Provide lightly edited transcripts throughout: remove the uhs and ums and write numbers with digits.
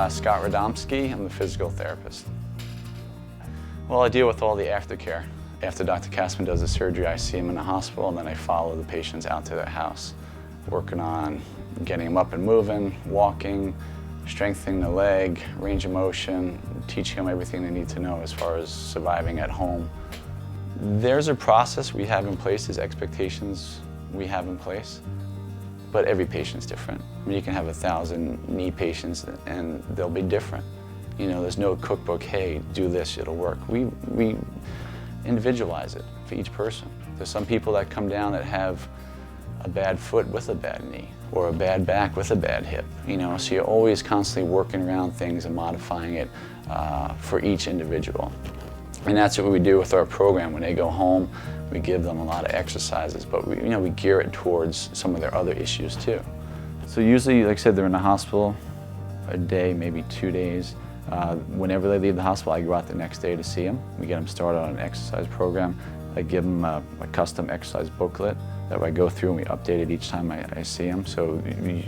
Scott Radomski. I'm the physical therapist. Well, I deal with all the aftercare. After Dr. Kassman does the surgery, I see him in the hospital, and then I follow the patients out to their house, working on getting them up and moving, walking, strengthening the leg, range of motion, teaching them everything they need to know as far as surviving at home. There's a process we have in place, there's expectations we have in place, but every patient's different. I mean, you can have 1,000 knee patients and they'll be different. You know, there's no cookbook, hey, do this, it'll work. We individualize it for each person. There's some people that come down that have a bad foot with a bad knee, or a bad back with a bad hip, you know, so you're always constantly working around things and modifying it for each individual. And that's what we do with our program. When they go home, we give them a lot of exercises, but we gear it towards some of their other issues too. So usually, like I said, they're in the hospital a day, maybe 2 days. Whenever they leave the hospital, I go out the next day to see them. We get them started on an exercise program. I give them a custom exercise booklet that I go through and we update it each time I see them. So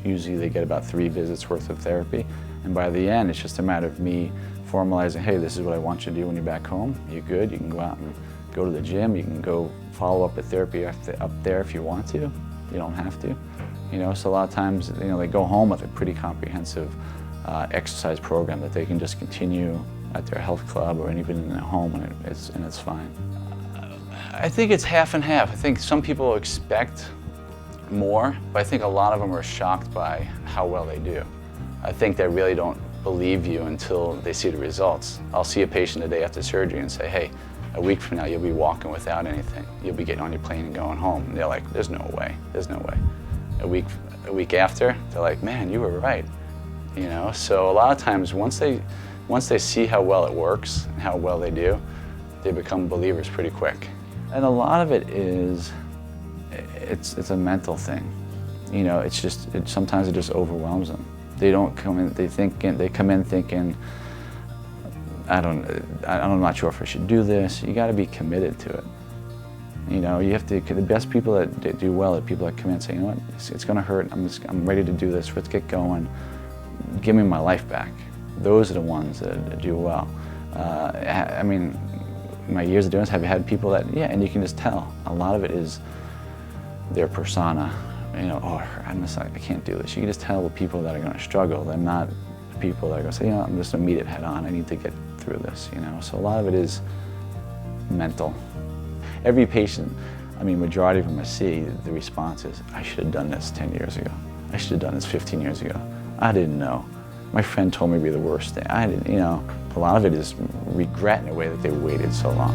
usually they get about 3 visits worth of therapy. And by the end, it's just a matter of me formalizing, hey, this is what I want you to do when you're back home. You're good, you can go out and go to the gym, you can go follow up with therapy up there if you want to. You don't have to. You know, so a lot of times, you know, they go home with a pretty comprehensive exercise program that they can just continue at their health club or even in their home, and it's fine. I think it's half and half. I think some people expect more, but I think a lot of them are shocked by how well they do. I think they really don't believe you until they see the results. I'll see a patient the day after surgery and say, hey, a week from now you'll be walking without anything. You'll be getting on your plane and going home. And they're like, there's no way, there's no way. A week after, they're like, man, you were right. You know, so a lot of times once they see how well it works and how well they do, they become believers pretty quick. And a lot of it is, it's a mental thing. You know, sometimes it just overwhelms them. They don't come in, they come in thinking, I'm not sure if I should do this. You got to be committed to it. You know, you have to, the best people that do well are people that come in and say, you know what, it's going to hurt, I'm ready to do this, let's get going, give me my life back. Those are the ones that do well. I mean, my years of doing this, have you had people that, yeah, and you can just tell, a lot of it is their persona. You know, oh, I can't do this. You can just tell the people that are going to struggle. They're not the people that are going to say, you know, I'm just going to meet it head on. I need to get through this, you know. So a lot of it is mental. Every patient, I mean, majority of them I see, the response is, I should have done this 10 years ago. I should have done this 15 years ago. I didn't know. My friend told me it'd be the worst thing. I didn't, you know. A lot of it is regret in a way that they waited so long.